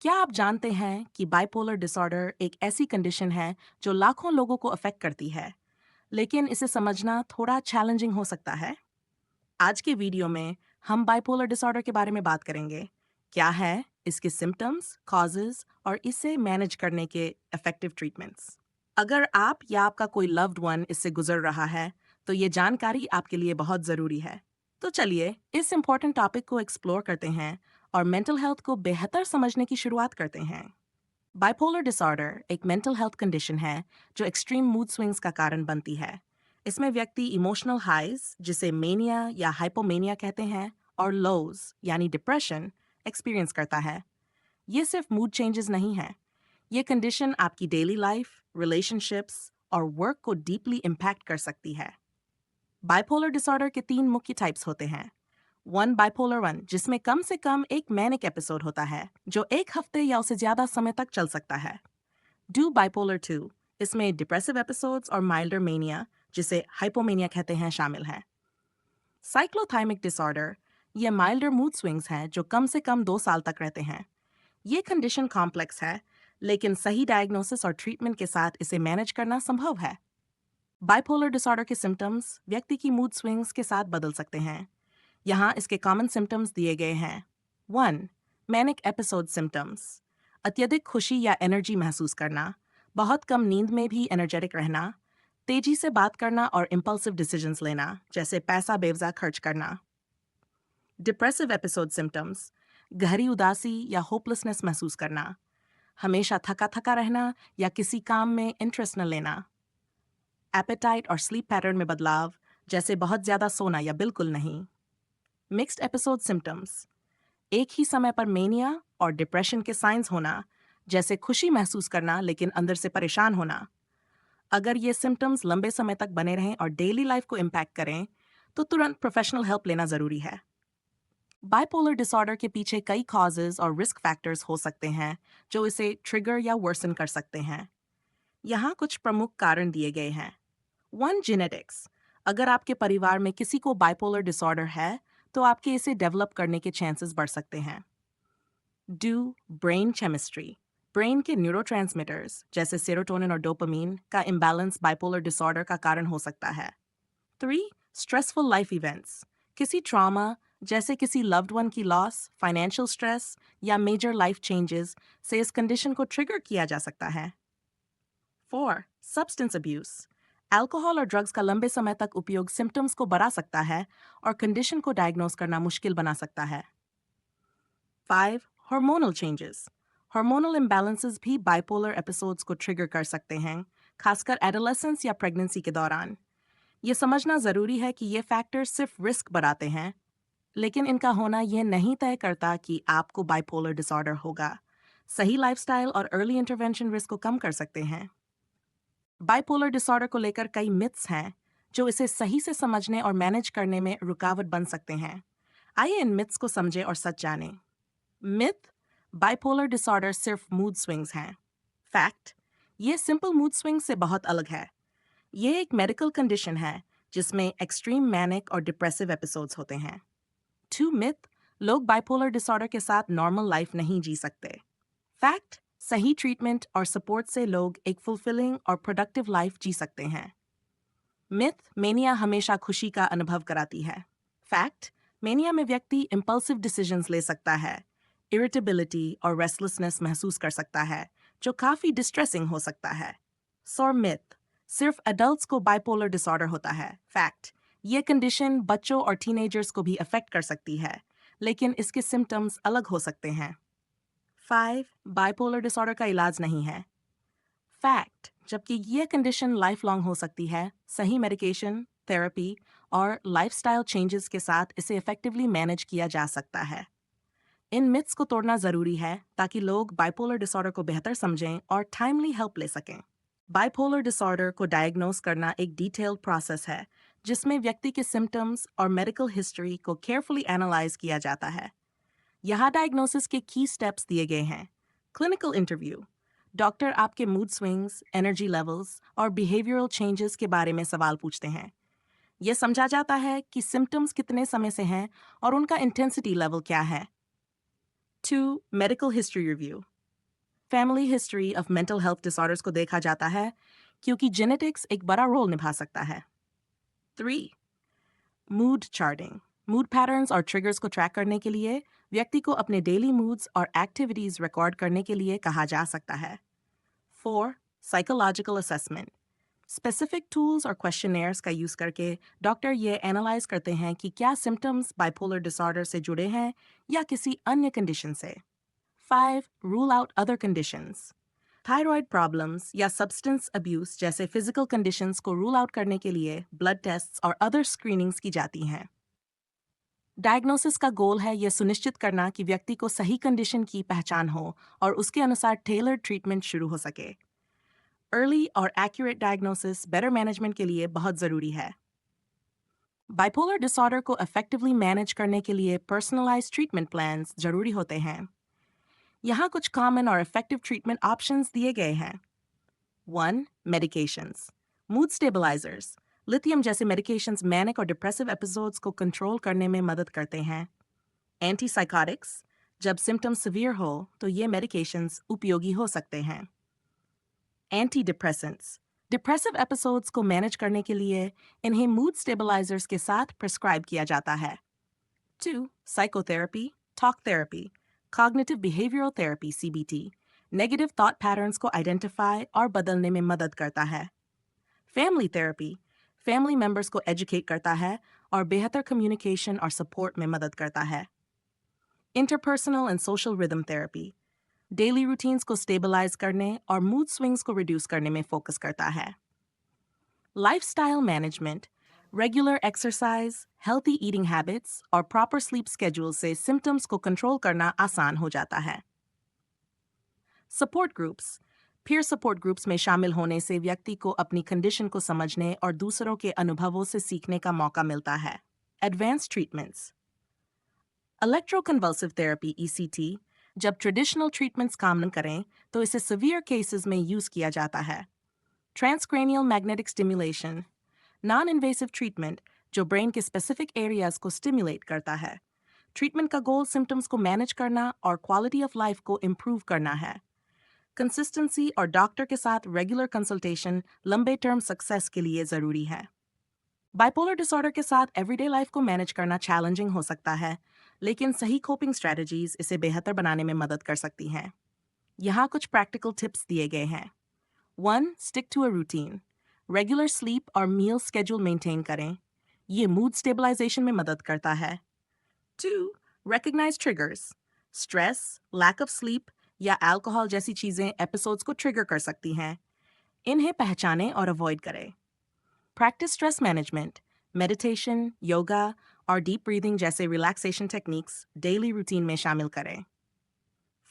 क्या आप जानते हैं कि बाइपोलर डिसऑर्डर एक ऐसी कंडीशन है जो लाखों लोगों को अफेक्ट करती है, लेकिन इसे समझना थोड़ा चैलेंजिंग हो सकता है? आज के वीडियो में हम बाइपोलर डिसऑर्डर के बारे में बात करेंगे। क्या है, इसके सिम्टम्स, कॉजेज और इसे मैनेज करने के इफेक्टिव ट्रीटमेंट्स। अगर आप या आपका कोई लव्ड वन इससे गुजर रहा है, तो ये जानकारी आपके लिए बहुत ज़रूरी है। तो चलिए इस इम्पोर्टेंट टॉपिक को एक्सप्लोर करते हैं और मेंटल हेल्थ को बेहतर समझने की शुरुआत करते हैं। बाइपोलर डिसऑर्डर एक मेंटल हेल्थ कंडीशन है जो एक्सट्रीम मूड स्विंग्स का कारण बनती है। इसमें व्यक्ति इमोशनल हाइज, जिसे मेनिया या हाइपोमेनिया कहते हैं, और लोज यानी डिप्रेशन एक्सपीरियंस करता है। ये सिर्फ मूड चेंजेस नहीं है। ये कंडीशन आपकी डेली लाइफ, रिलेशनशिप्स और वर्क को डीपली इम्पैक्ट कर सकती है। बाइपोलर डिसऑर्डर के तीन मुख्य टाइप्स होते हैं। वन बाइपोलर वन, जिसमें कम से कम एक मैनिक एपिसोड होता है जो एक हफ्ते या उससे ज्यादा समय तक चल सकता है। डू बाइपोलर टू, इसमें डिप्रेसिव एपिसोड्स और माइल्डर मेनिया, जिसे हाइपोमेनिया कहते हैं, शामिल हैं। साइक्लोथाइमिक डिसऑर्डर, ये माइल्डर मूड स्विंग्स हैं जो कम से कम 2 साल तक रहते हैं। ये कंडीशन कॉम्प्लेक्स है, लेकिन सही डायग्नोसिस और ट्रीटमेंट के साथ इसे मैनेज करना संभव है। बाइपोलर डिसऑर्डर के सिम्टम्स व्यक्ति की मूड स्विंग्स के साथ बदल सकते हैं। यहाँ इसके कॉमन सिम्टम्स दिए गए हैं। 1. मैनिक एपिसोड सिम्टम्स, अत्यधिक खुशी या एनर्जी महसूस करना, बहुत कम नींद में भी एनर्जेटिक रहना, तेजी से बात करना और इम्पल्सिव डिसीजंस लेना, जैसे पैसा बेवजह खर्च करना। डिप्रेसिव एपिसोड सिम्टम्स, गहरी उदासी या होपलेसनेस महसूस करना, हमेशा थका थका रहना या किसी काम में इंटरेस्ट न लेना। एपेटाइट और स्लीप पैटर्न में बदलाव, जैसे बहुत ज़्यादा सोना या बिल्कुल नहीं। मिक्स्ड एपिसोड सिम्टम्स, एक ही समय पर मेनिया और डिप्रेशन के साइंस होना, जैसे खुशी महसूस करना लेकिन अंदर से परेशान होना। अगर ये सिम्टम्स लंबे समय तक बने रहें और डेली लाइफ को इम्पैक्ट करें, तो तुरंत प्रोफेशनल हेल्प लेना ज़रूरी है। बाइपोलर डिसऑर्डर के पीछे कई कॉजेज और रिस्क फैक्टर्स हो सकते हैं जो इसे ट्रिगर या वर्सन कर सकते हैं। यहाँ कुछ प्रमुख कारण दिए गए हैं। 1. जेनेटिक्स, अगर आपके परिवार में किसी को बाइपोलर डिसऑर्डर है, तो आपके इसे डेवलप करने के चांसेस बढ़ सकते हैं। डू ब्रेन केमिस्ट्री, ब्रेन के न्यूरोट्रांसमीटर्स जैसे सेरोटोनिन और डोपामीन का इम्बैलेंस बाइपोलर डिसऑर्डर का कारण हो सकता है। 3. स्ट्रेसफुल लाइफ इवेंट्स, किसी ट्रॉमा जैसे किसी लव्ड वन की लॉस, फाइनेंशियल स्ट्रेस या मेजर लाइफ चेंजेस से इस कंडीशन को ट्रिगर किया जा सकता है। 4. सब्सटेंस अब्यूज, अल्कोहल और ड्रग्स का लंबे समय तक उपयोग सिम्टम्स को बढ़ा सकता है और कंडीशन को डायग्नोस करना मुश्किल बना सकता है। 5. हार्मोनल चेंजेस, हार्मोनल इम्बैलेंसेस भी बाइपोलर एपिसोड्स को ट्रिगर कर सकते हैं, खासकर एडोलेसेंस या प्रेगनेंसी के दौरान। ये समझना ज़रूरी है कि ये फैक्टर्स सिर्फ रिस्क बढ़ाते हैं, लेकिन इनका होना यह नहीं तय करता कि आपको बाइपोलर डिसऑर्डर होगा। सही लाइफस्टाइल और अर्ली इंटरवेंशन रिस्क को कम कर सकते हैं। बाइपोलर डिसऑर्डर को लेकर कई मिथ्स हैं जो इसे सही से समझने और मैनेज करने में रुकावट बन सकते हैं। आइए इन मिथ्स को समझें और सच जानें। मिथ, बाइपोलर डिसऑर्डर सिर्फ मूड स्विंग्स हैं। फैक्ट, ये सिंपल मूड स्विंग से बहुत अलग है। ये एक मेडिकल कंडीशन है जिसमें एक्सट्रीम मैनिक और डिप्रेसिव एपिसोड्स होते हैं। 2. मिथ, लोग बाइपोलर डिसऑर्डर के साथ नॉर्मल लाइफ नहीं जी सकते। फैक्ट, सही ट्रीटमेंट और सपोर्ट से लोग एक फुलफिलिंग और प्रोडक्टिव लाइफ जी सकते हैं। मिथ, मेनिया हमेशा खुशी का अनुभव कराती है। फैक्ट, मेनिया में व्यक्ति इम्पल्सिव डिसीजंस ले सकता है, इरिटेबिलिटी और रेस्टलेसनेस महसूस कर सकता है, जो काफ़ी डिस्ट्रेसिंग हो सकता है। सो मिथ, सिर्फ एडल्ट्स को बाइपोलर डिसऑर्डर होता है। फैक्ट, ये कंडीशन बच्चों और टीनेजर्स को भी अफेक्ट कर सकती है, लेकिन इसके सिम्टम्स अलग हो सकते हैं। 5. बाइपोलर डिसऑर्डर का इलाज नहीं है। फैक्ट, जबकि ये कंडीशन लाइफ लॉन्ग हो सकती है, सही मेडिकेशन, थेरेपी और लाइफस्टाइल चेंजेस के साथ इसे इफेक्टिवली मैनेज किया जा सकता है। इन मिथ्स को तोड़ना ज़रूरी है ताकि लोग बाइपोलर डिसऑर्डर को बेहतर समझें और टाइमली हेल्प ले सकें। बाइपोलर डिसऑर्डर को डायग्नोस करना एक डिटेल्ड प्रोसेस है जिसमें व्यक्ति के सिम्टम्स और मेडिकल हिस्ट्री को केयरफुली एनालाइज किया जाता है। यहाँ डायग्नोसिस के की स्टेप्स दिए गए हैं। क्लिनिकल इंटरव्यू, डॉक्टर आपके मूड स्विंग्स, एनर्जी लेवल्स और बिहेवियरल चेंजेस के बारे में सवाल पूछते हैं। यह समझा जाता है कि सिम्टम्स कितने समय से हैं और उनका इंटेंसिटी लेवल क्या है। 2. Medical history review. Family history of mental health disorders को देखा जाता है क्योंकि जेनेटिक्स एक बड़ा रोल निभा सकता है। 3. Mood charting. मूड पैटर्न्स और ट्रिगर्स को ट्रैक करने के लिए व्यक्ति को अपने डेली मूड्स और एक्टिविटीज रिकॉर्ड करने के लिए कहा जा सकता है। 4. Psychological assessment. स्पेसिफिक टूल्स और क्वेश्चनेयर्स का यूज करके डॉक्टर ये एनालाइज करते हैं कि क्या सिम्टम्स बाइपोलर डिसऑर्डर से जुड़े हैं या किसी अन्य कंडीशन से। 5. Rule out other conditions. Thyroid problems या सब्सटेंस अब्यूज जैसे फिजिकल कंडीशंस को रूल आउट करने के लिए ब्लड टेस्ट्स और अदर स्क्रीनिंग्स की जाती हैं। डायग्नोसिस का गोल है यह सुनिश्चित करना कि व्यक्ति को सही कंडीशन की पहचान हो और उसके अनुसार टेलर्ड ट्रीटमेंट शुरू हो सके। अर्ली और एक्यूरेट डायग्नोसिस बेटर मैनेजमेंट के लिए बहुत ज़रूरी है। बाइपोलर डिसऑर्डर को इफेक्टिवली मैनेज करने के लिए पर्सनलाइज्ड ट्रीटमेंट प्लान्स जरूरी होते हैं। यहाँ कुछ कॉमन और इफेक्टिव ट्रीटमेंट ऑप्शंस दिए गए हैं। 1. मेडिकेशंस। Mood stabilisers. लिथियम जैसे मेडिकेशंस मैनिक और डिप्रेसिव एपिसोड्स को कंट्रोल करने में मदद करते हैं। एंटीसाइकोटिक्स। जब सिम्टम्स सिवियर हो तो ये मेडिकेशंस उपयोगी हो सकते हैं। Anti depressants. डिप्रेसिव एपिसोड्स को मैनेज करने के लिए इन्हें मूड स्टेबलाइजर्स के साथ प्रिस्क्राइब किया जाता है। 2. Psychotherapy, talk therapy, cognitive behavioural therapy CBT negative thought patterns को आइडेंटिफाई और बदलने में मदद करता है। फैमिली थेरेपी फैमिली मेंबर्स को एजुकेट करता है और बेहतर कम्युनिकेशन और सपोर्ट में मदद करता है। Interpersonal and social rhythm therapy daily routines को स्टेबलाइज करने और मूड स्विंग्स को रिड्यूस करने में फोकस करता है। Lifestyle management regular exercise, healthy eating habits और प्रॉपर स्लीप स्केड्यूल से सिम्टम्स को कंट्रोल करना आसान हो जाता है। Support groups peer support groups में शामिल होने से व्यक्ति को अपनी कंडीशन को समझने और दूसरों के अनुभवों से सीखने का मौका मिलता है। Advance treatments electroconvulsive therapy ECT जब ट्रेडिशनल ट्रीटमेंट्स काम न करें तो इसे सीवियर केसेस में यूज किया जाता है। Transcranial magnetic stimulation non invasive treatment जो ब्रेन के स्पेसिफिक एरियाज को स्टिमुलेट करता है। ट्रीटमेंट का गोल सिम्टम्स को मैनेज करना और क्वालिटी ऑफ लाइफ को इम्प्रूव करना है। कंसिस्टेंसी और डॉक्टर के साथ रेगुलर कंसल्टेशन लंबे टर्म सक्सेस के लिए ज़रूरी है। बाइपोलर डिसऑर्डर के साथ एवरीडे लाइफ को मैनेज करना चैलेंजिंग हो सकता है, लेकिन सही कोपिंग स्ट्रेटजीज इसे बेहतर बनाने में मदद कर सकती हैं। यहाँ कुछ प्रैक्टिकल टिप्स दिए गए हैं। 1. Stick to a routine regular sleep और मील स्केड्यूल मेंटेन करें, ये मूड स्टेबलाइजेशन में मदद करता है। 2. recognize triggers stress, lack of sleep या अल्कोहल जैसी चीज़ें एपिसोड्स को ट्रिगर कर सकती हैं, इन्हें पहचानें और अवॉइड करें। Practice stress management meditation, yoga और डीप ब्रीदिंग जैसे रिलैक्सेशन टेक्निक्स डेली रूटीन में शामिल करें।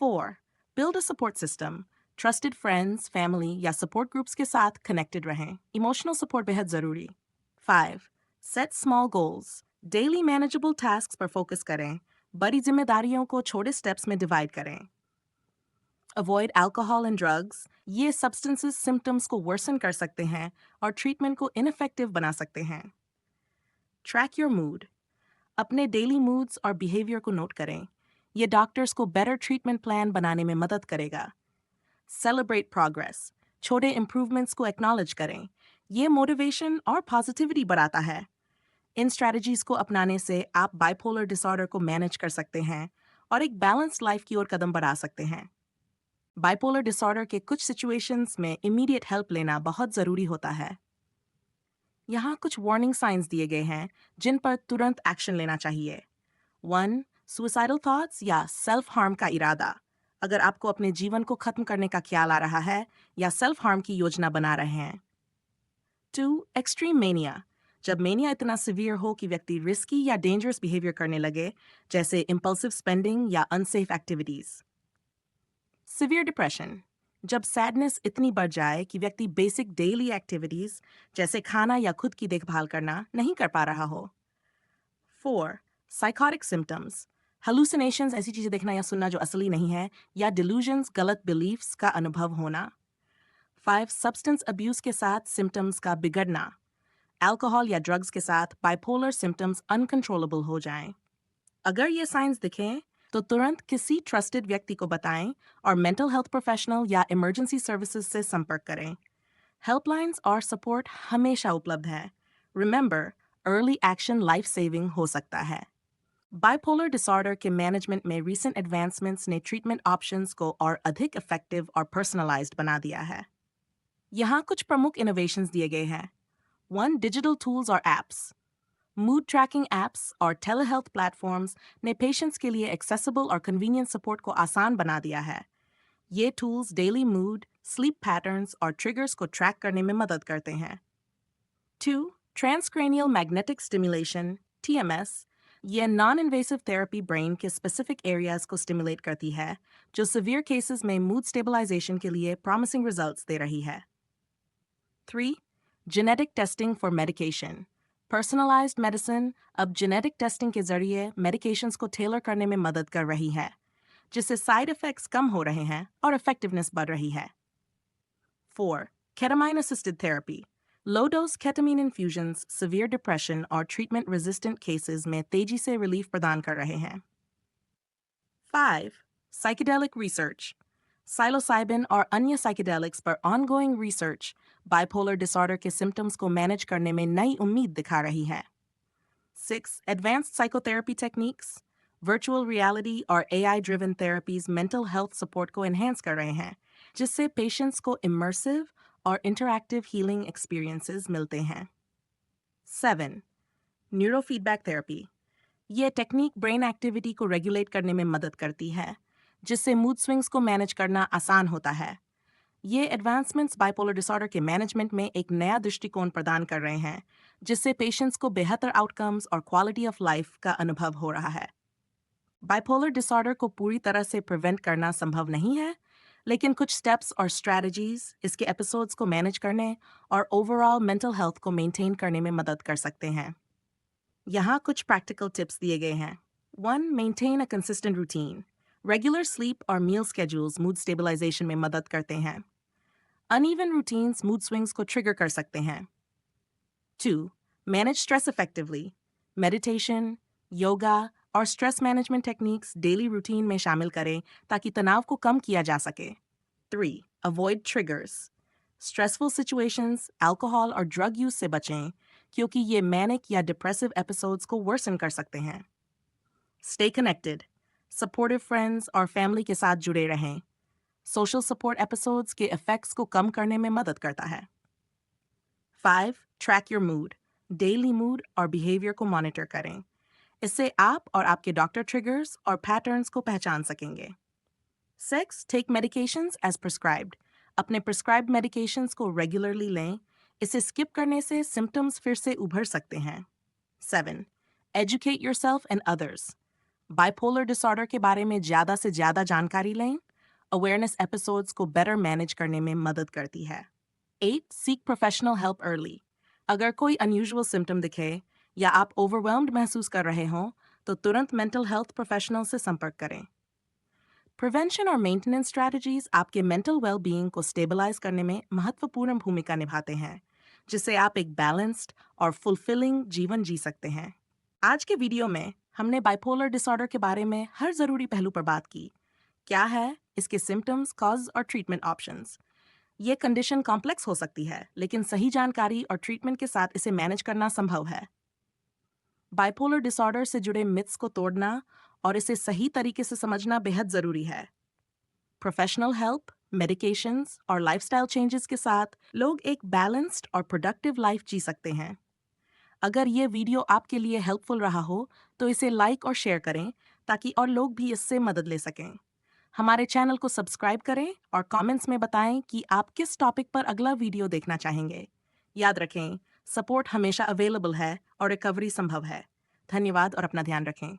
4. Build a support system trusted friends, family या सपोर्ट ग्रुप्स के साथ कनेक्टेड रहें, इमोशनल सपोर्ट बेहद ज़रूरी। 5. Set small goals daily manageable task पर फोकस करें, बड़ी जिम्मेदारियों को छोटे स्टेप्स में डिवाइड करें। अवॉइड अल्कोहल एंड ड्रग्स ये सब्सटेंसेस सिम्टम्स को वर्सन कर सकते हैं और ट्रीटमेंट को इनफेक्टिव बना सकते हैं। ट्रैक योर मूड अपने डेली मूड्स और बिहेवियर को नोट करें, ये डॉक्टर्स को बेटर ट्रीटमेंट प्लान बनाने में मदद करेगा। सेलिब्रेट प्रोग्रेस छोटे इंप्रूवमेंट्स को एक्नॉलेज करें, ये मोटिवेशन और पॉजिटिविटी बढ़ाता है। इन स्ट्रैटेजीज को अपनाने से आप बाइपोलर डिसऑर्डर को मैनेज कर सकते हैं और एक बैलेंस्ड लाइफ की ओर कदम बढ़ा सकते हैं। बाइपोलर डिसऑर्डर के कुछ सिचुएशंस में इमीडिएट हेल्प लेना बहुत ज़रूरी होता है। यहाँ कुछ वार्निंग साइंस दिए गए हैं जिन पर तुरंत एक्शन लेना चाहिए। 1. सुसाइडल थॉट्स या सेल्फ हार्म का इरादा अगर आपको अपने जीवन को खत्म करने का ख्याल आ रहा है या सेल्फ हार्म की योजना बना रहे हैं। 2. एक्सट्रीम मेनिया जब मेनिया इतना सिवियर हो कि व्यक्ति रिस्की या डेंजरस बिहेवियर करने लगे, जैसे इम्पल्सिव स्पेंडिंग या अनसेफ एक्टिविटीज। सिवियर डिप्रेशन जब सैडनेस इतनी बढ़ जाए कि व्यक्ति बेसिक डेली एक्टिविटीज जैसे खाना या खुद की देखभाल करना नहीं कर पा रहा हो। 4. साइकोटिक सिम्टम्स हेलुसिनेशंस ऐसी चीजें देखना या सुनना जो असली नहीं है, या डिल्यूजन्स गलत बिलीफ्स का अनुभव होना। 5. सब्सटेंस अब्यूज के साथ सिम्टम्स का बिगड़ना अल्कोहल या ड्रग्स के साथ बाइपोलर सिम्टम्स अनकंट्रोलेबल हो जाएं। अगर ये साइंस दिखें तो तुरंत किसी ट्रस्टेड व्यक्ति को बताएं और मेंटल हेल्थ प्रोफेशनल या इमरजेंसी सर्विसेज से संपर्क करें। हेल्पलाइंस और सपोर्ट हमेशा उपलब्ध है। Remember, early action life saving हो सकता है। बाइपोलर डिसऑर्डर के मैनेजमेंट में रीसेंट एडवांसमेंट्स ने ट्रीटमेंट ऑप्शंस को और अधिक इफेक्टिव और पर्सनलाइज्ड बना दिया है। यहाँ कुछ प्रमुख इनोवेशंस दिए गए हैं। 1. डिजिटल टूल्स और एप्स। मूड ट्रैकिंग एप्स और टेलीहेल्थ प्लेटफॉर्म्स ने पेशेंट्स के लिए एक्सेसिबल और कन्वीनियंट सपोर्ट को आसान बना दिया है। ये tools daily mood, sleep patterns और ट्रिगर्स को ट्रैक करने में मदद करते हैं। 2. ट्रांसक्रैनियल मैग्नेटिक स्टिमुलेशन (TMS). ये नॉन इन्वेसिव थेरेपी ब्रेन के स्पेसिफिक एरियाज को स्टिमुलेट करती है, जो सीवियर केसेस में मूड स्टेबलाइजेशन के लिए प्रॉमिसिंग रिजल्ट्स दे रही है। 3. Genetic testing for medication. Personalised medicine अब जेनेटिक टेस्टिंग के जरिए मेडिकेशंस को टेलर करने में मदद कर रही है, जिससे साइड इफेक्ट्स कम हो रहे हैं और इफेक्टिवनेस बढ़ रही है। 4. Ketamine assisted therapy. Low dose केटामीन infusions severe depression और ट्रीटमेंट रेजिस्टेंट केसेस में तेजी से रिलीफ प्रदान कर रहे हैं। 5. Psychedelic research. साइलोसाइबिन और अन्य साइकेडेलिक्स पर ऑनगोइंग रिसर्च बाइपोलर डिसऑर्डर के सिम्टम्स को मैनेज करने में नई उम्मीद दिखा रही है। 6. Advanced psychotherapy techniques. Virtual reality और AI driven therapies mental health support को एनहेंस कर रहे हैं, जिससे पेशेंट्स को इमर्सिव और इंटरैक्टिव हीलिंग एक्सपीरियंसेस मिलते हैं। 7. Neurofeedback therapy. ये टेक्निक ब्रेन एक्टिविटी को रेगुलेट करने में मदद करती है, जिससे मूड स्विंग्स को मैनेज करना आसान होता है। ये एडवांसमेंट्स बाइपोलर डिसऑर्डर के मैनेजमेंट में एक नया दृष्टिकोण प्रदान कर रहे हैं, जिससे पेशेंट्स को बेहतर आउटकम्स और क्वालिटी ऑफ लाइफ का अनुभव हो रहा है। बाइपोलर डिसऑर्डर को पूरी तरह से प्रिवेंट करना संभव नहीं है, लेकिन कुछ स्टेप्स और स्ट्रैटेजीज इसके एपिसोड्स को मैनेज करने और ओवरऑल मेंटल हेल्थ को मेंटेन करने में मदद कर सकते हैं। यहाँ कुछ प्रैक्टिकल टिप्स दिए गए हैं। 1. Maintain a consistent routine. Regular sleep और मील स्केड्यूल्स मूड स्टेबलाइजेशन में मदद करते हैं। अनइवन रूटीन्स मूड स्विंग्स को ट्रिगर कर सकते हैं। 2. Manage stress effectively. Meditation, yoga और stress management techniques daily routine में शामिल करें ताकि तनाव को कम किया जा सके। 3. Avoid triggers. Stressful situations, alcohol और ड्रग यूज से बचें, क्योंकि ये मैनिक या डिप्रेसिव एपिसोड्स को वर्सन कर सकते हैं। Stay connected. सपोर्टिव फ्रेंड्स और फैमिली के साथ जुड़े रहें। सोशल सपोर्ट एपिसोड्स के इफेक्ट्स को कम करने में मदद करता है। 5. Track your mood. Daily mood और बिहेवियर को मॉनिटर करें। इससे आप और आपके डॉक्टर ट्रिगर्स और पैटर्न्स को पहचान सकेंगे। 6. Take medications as prescribed. अपने प्रिस्क्राइब्ड मेडिकेशंस को रेगुलरली लें। इसे स्किप करने से सिम्टम्स फिर से उभर सकते हैं। 7. Educate yourself and others. Bipolar disorder के बारे में ज़्यादा से ज़्यादा जानकारी लें। अवेयरनेस एपिसोड्स को बेटर मैनेज करने में मदद करती है। 8. Seek professional help early. अगर कोई अनयूजुअल सिम्टम दिखे या आप ओवरवेल्म्ड महसूस कर रहे हों, तो तुरंत मेंटल हेल्थ प्रोफेशनल से संपर्क करें। प्रिवेंशन और मेंटेनेंस स्ट्रैटेजीज आपके मेंटल वेल-बीइंग को स्टेबलाइज करने में महत्वपूर्ण भूमिका निभाते हैं, जिससे आप एक बैलेंस्ड और फुलफिलिंग जीवन जी सकते हैं। आज के वीडियो में हमने बाइपोलर डिसऑर्डर के बारे में हर जरूरी पहलू पर बात की। क्या है इसके सिम्टम्स, कॉज और ट्रीटमेंट ऑप्शंस। ये कंडीशन कॉम्प्लेक्स हो सकती है, लेकिन सही जानकारी और ट्रीटमेंट के साथ इसे मैनेज करना संभव है। बाइपोलर डिसऑर्डर से जुड़े मिथ्स को तोड़ना और इसे सही तरीके से समझना बेहद ज़रूरी है। प्रोफेशनल हेल्प, मेडिकेशंस और लाइफस्टाइल चेंजेस के साथ लोग एक बैलेंस्ड और प्रोडक्टिव लाइफ जी सकते हैं। अगर ये वीडियो आपके लिए हेल्पफुल रहा हो, तो इसे लाइक और शेयर करें ताकि और लोग भी इससे मदद ले सकें। हमारे चैनल को सब्सक्राइब करें और कमेंट्स में बताएं कि आप किस टॉपिक पर अगला वीडियो देखना चाहेंगे। याद रखें, सपोर्ट हमेशा अवेलेबल है और रिकवरी संभव है। धन्यवाद और अपना ध्यान रखें।